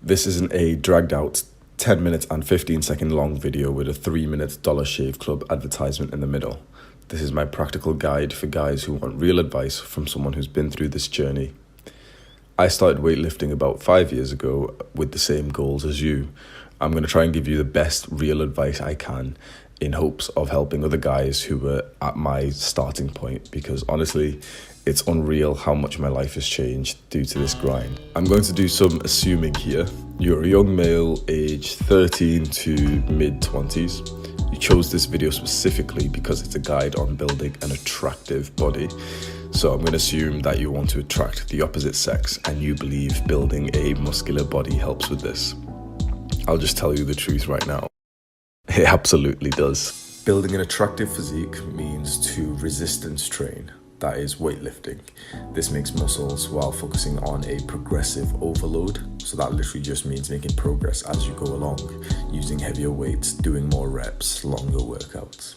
This isn't a dragged out 10 minutes and 15-second long video with a 3-minute Dollar Shave Club advertisement in the middle. This is my practical guide for guys who want real advice from someone who's been through this journey. I started weightlifting about 5 years ago with the same goals as you. I'm going to try and give you the best real advice I can in hopes of helping other guys who were at my starting point, because honestly, it's unreal how much my life has changed due to this grind. I'm going to do some assuming here. You're a young male aged 13 to mid-20s. You chose this video specifically because it's a guide on building an attractive body. So I'm going to assume that you want to attract the opposite sex and you believe building a muscular body helps with this. I'll just tell you the truth right now. It absolutely does. Building an attractive physique means to resistance train, that is weightlifting. This makes muscles while focusing on a progressive overload. So that literally just means making progress as you go along, using heavier weights, doing more reps, longer workouts.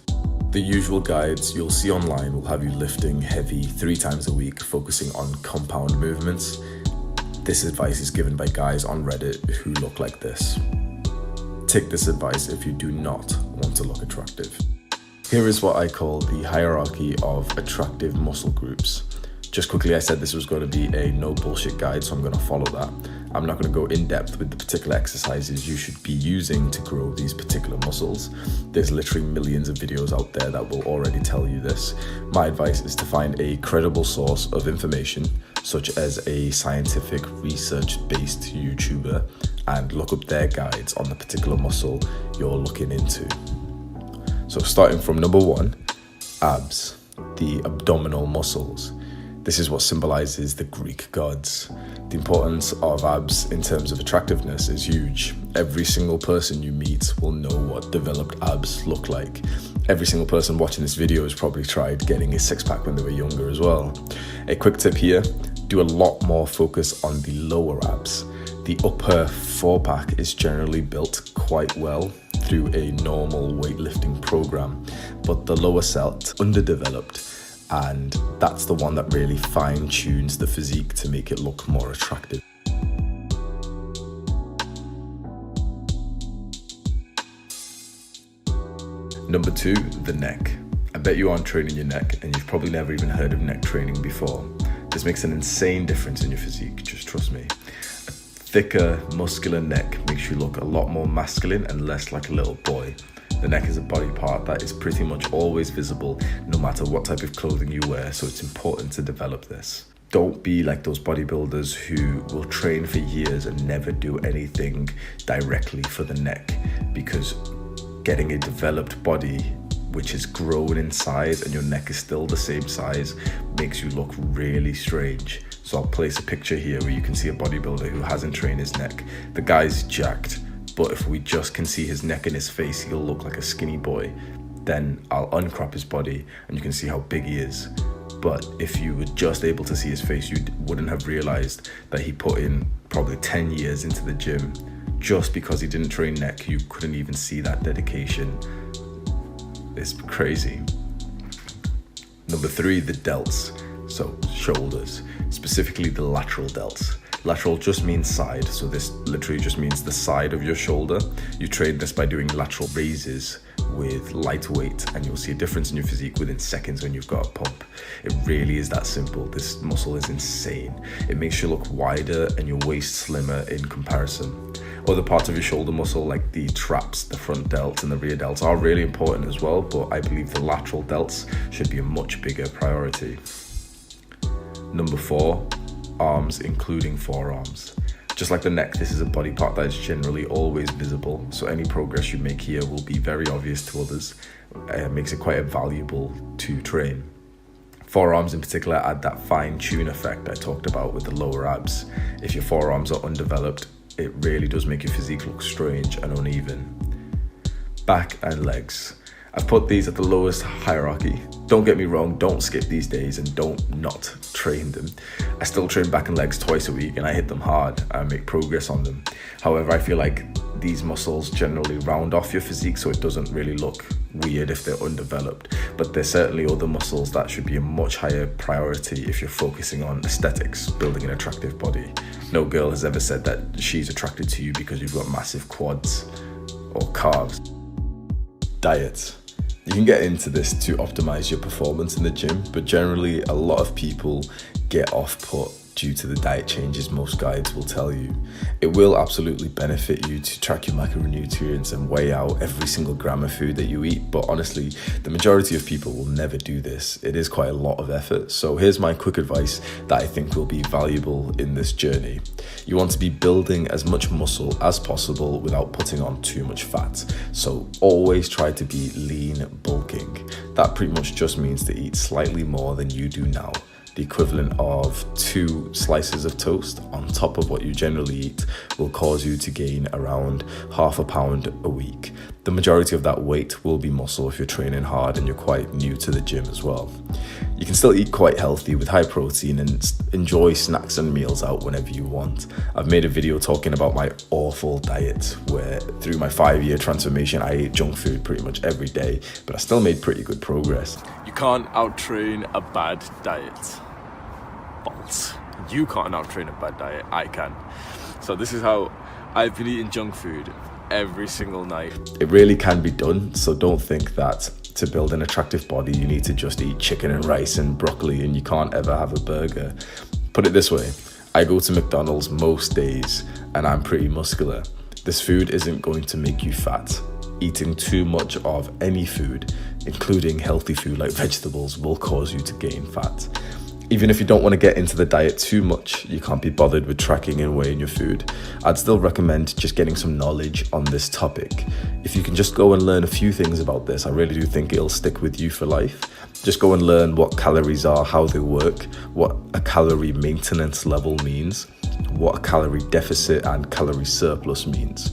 The usual guides you'll see online will have you lifting heavy 3 times a week, focusing on compound movements. This advice is given by guys on Reddit who look like this. Take this advice if you do not want to look attractive. Here is what I call the hierarchy of attractive muscle groups. Just quickly, I said this was going to be a no bullshit guide, so I'm going to follow that. I'm not going to go in depth with the particular exercises you should be using to grow these particular muscles. There's literally millions of videos out there that will already tell you this. My advice is to find a credible source of information, such as a scientific research-based YouTuber, and look up their guides on the particular muscle you're looking into. So starting from number 1, abs, the abdominal muscles. This is what symbolizes the Greek gods. The importance of abs in terms of attractiveness is huge. Every single person you meet will know what developed abs look like. Every single person watching this video has probably tried getting a six-pack when they were younger as well. A quick tip here, do a lot more focus on the lower abs. The upper 4-pack is generally built quite well through a normal weightlifting program, but the lower set underdeveloped, and that's the one that really fine-tunes the physique to make it look more attractive. Number 2, the neck. I bet you aren't training your neck, and you've probably never even heard of neck training before. This makes an insane difference in your physique, just trust me. Thicker, muscular neck makes you look a lot more masculine and less like a little boy. The neck is a body part that is pretty much always visible no matter what type of clothing you wear, so it's important to develop this. Don't be like those bodybuilders who will train for years and never do anything directly for the neck, because getting a developed body which is grown in size and your neck is still the same size makes you look really strange. So I'll place a picture here where you can see a bodybuilder who hasn't trained his neck. The guy's jacked, but if we just can see his neck and his face, he'll look like a skinny boy. Then I'll uncrop his body and you can see how big he is. But if you were just able to see his face, you wouldn't have realized that he put in probably 10 years into the gym. Just because he didn't train neck, you couldn't even see that dedication. It's crazy. Number 3, the delts. So shoulders, specifically the lateral delts. Lateral just means side, so this literally just means the side of your shoulder. You train this by doing lateral raises with light weight, and you'll see a difference in your physique within seconds when you've got a pump. It really is that simple. This muscle is insane. It makes you look wider and your waist slimmer in comparison. Other parts of your shoulder muscle like the traps, the front delts and the rear delts are really important as well, but I believe the lateral delts should be a much bigger priority. Number 4, arms, including forearms. Just like the neck, this is a body part that is generally always visible, so any progress you make here will be very obvious to others. It makes it quite valuable to train. Forearms in particular add that fine-tune effect I talked about with the lower abs. If your forearms are undeveloped, it really does make your physique look strange and uneven. Back and legs. I've put these at the lowest hierarchy. Don't get me wrong, don't skip these days and don't not train them. I still train back and legs twice a week and I hit them hard. I make progress on them. However, I feel like these muscles generally round off your physique so it doesn't really look weird if they're undeveloped. But there's certainly other muscles that should be a much higher priority if you're focusing on aesthetics, building an attractive body. No girl has ever said that she's attracted to you because you've got massive quads or calves. Diet. You can get into this to optimize your performance in the gym, but generally a lot of people get off-put due to the diet changes most guides will tell you. It will absolutely benefit you to track your macronutrients and weigh out every single gram of food that you eat, but honestly, the majority of people will never do this. It is quite a lot of effort. So here's my quick advice that I think will be valuable in this journey. You want to be building as much muscle as possible without putting on too much fat. So always try to be lean bulking. That pretty much just means to eat slightly more than you do now. The equivalent of 2 slices of toast on top of what you generally eat will cause you to gain around half a pound a week. The majority of that weight will be muscle if you're training hard and you're quite new to the gym as well. You can still eat quite healthy with high protein and enjoy snacks and meals out whenever you want. I've made a video talking about my awful diet where through my 5-year transformation I ate junk food pretty much every day, but I still made pretty good progress. You can't out-train a bad diet. False. You can't out-train a bad diet. I can. So this is how I've been eating junk food every single night. It really can be done, so don't think that to build an attractive body you need to just eat chicken and rice and broccoli and you can't ever have a burger. Put it this way, I go to McDonald's most days and I'm pretty muscular. This food isn't going to make you fat. Eating too much of any food, including healthy food like vegetables, will cause you to gain fat. Even if you don't want to get into the diet too much, you can't be bothered with tracking and weighing your food, I'd still recommend just getting some knowledge on this topic. If you can just go and learn a few things about this, I really do think it'll stick with you for life. Just go and learn what calories are, how they work, what a calorie maintenance level means, what a calorie deficit and calorie surplus means,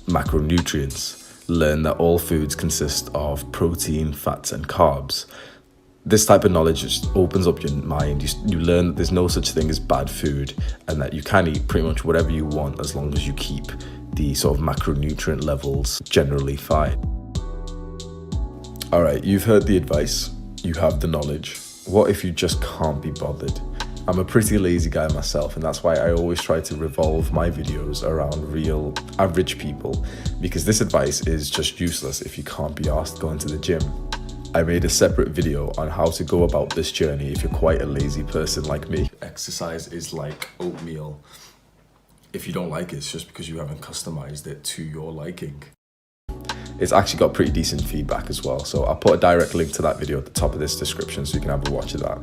macronutrients. Learn that all foods consist of protein, fats and carbs. This type of knowledge just opens up your mind. You learn that there's no such thing as bad food and that you can eat pretty much whatever you want as long as you keep the sort of macronutrient levels generally fine. All right, you've heard the advice, you have the knowledge. What if you just can't be bothered? I'm a pretty lazy guy myself, and that's why I always try to revolve my videos around real average people, because this advice is just useless if you can't be asked going to the gym. I made a separate video on how to go about this journey if you're quite a lazy person like me. Exercise is like oatmeal. If you don't like it, it's just because you haven't customized it to your liking. It's actually got pretty decent feedback as well, so I'll put a direct link to that video at the top of this description so you can have a watch of that.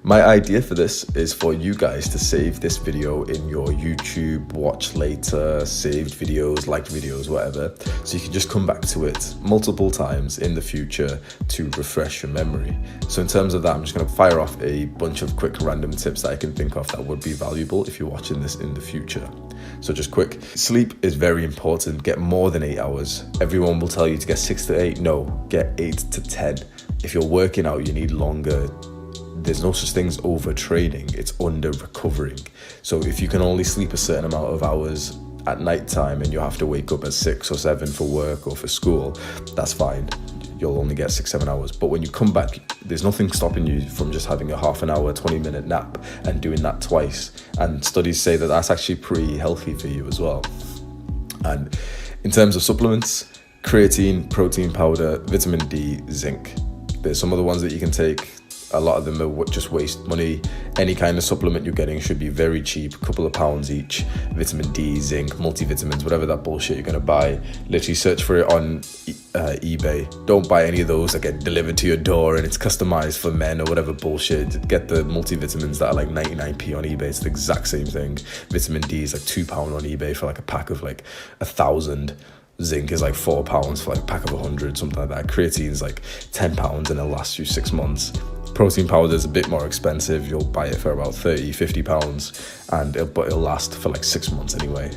My idea for this is for you guys to save this video in your YouTube watch later, saved videos, liked videos, whatever, so you can just come back to it multiple times in the future to refresh your memory. So in terms of that, I'm just going to fire off a bunch of quick random tips that I can think of that would be valuable if you're watching this in the future. So just quick, sleep is very important. Get more than 8 hours. Everyone will tell you to get 6 to 8. No, get 8 to 10. If you're working out, you need longer. There's no such thing as overtraining, it's under recovering. So if you can only sleep a certain amount of hours at night time and you have to wake up at 6 or 7 for work or for school, that's fine. You'll only get 6-7 hours. But when you come back, there's nothing stopping you from just having a half an hour, 20-minute nap and doing that twice. And studies say that that's actually pretty healthy for you as well. And in terms of supplements, creatine, protein powder, vitamin D, zinc. There's some other ones that you can take. A lot of them are just waste money. Any kind of supplement you're getting should be very cheap, a couple of pounds each. Vitamin D, zinc, multivitamins, whatever that bullshit you're gonna buy. Literally search for it on eBay. Don't buy any of those that get delivered to your door and it's customized for men or whatever bullshit. Get the multivitamins that are like 99p on eBay. It's the exact same thing. Vitamin D is like £2 on eBay for like a pack of like 1,000. Zinc is like £4 for like a pack of 100, something like that. Creatine is like £10 and it'll last you 6 months. Protein powder is a bit more expensive. You'll buy it for about £30-50 and but it'll last for like 6 months anyway.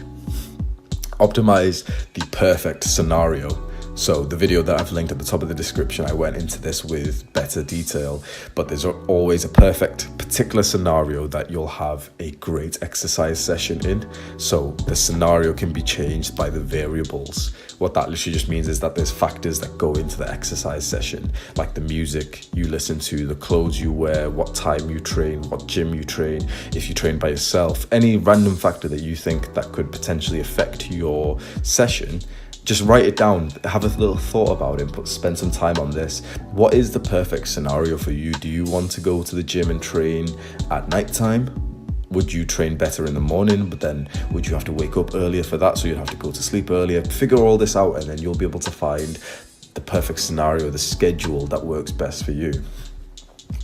Optimize the perfect scenario. So the video that I've linked at the top of the description, I went into this with better detail, but there's always a perfect particular scenario that you'll have a great exercise session in. So the scenario can be changed by the variables. What that literally just means is that there's factors that go into the exercise session, like the music you listen to, the clothes you wear, what time you train, what gym you train, if you train by yourself, any random factor that you think that could potentially affect your session. Just write it down, have a little thought about it, but spend some time on this. What is the perfect scenario for you? Do you want to go to the gym and train at nighttime? Would you train better in the morning, but then would you have to wake up earlier for that, so you'd have to go to sleep earlier? Figure all this out, and then you'll be able to find the perfect scenario, the schedule that works best for you.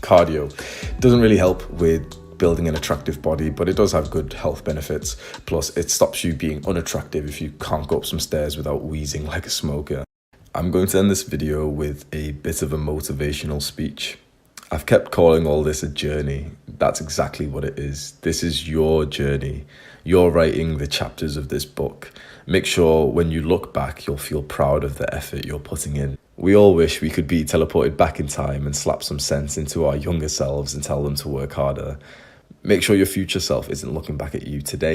Cardio doesn't really help with building an attractive body, but it does have good health benefits. Plus, it stops you being unattractive if you can't go up some stairs without wheezing like a smoker. I'm going to end this video with a bit of a motivational speech. I've kept calling all this a journey. That's exactly what it is. This is your journey. You're writing the chapters of this book. Make sure when you look back, you'll feel proud of the effort you're putting in. We all wish we could be teleported back in time and slap some sense into our younger selves and tell them to work harder. Make sure your future self isn't looking back at you today.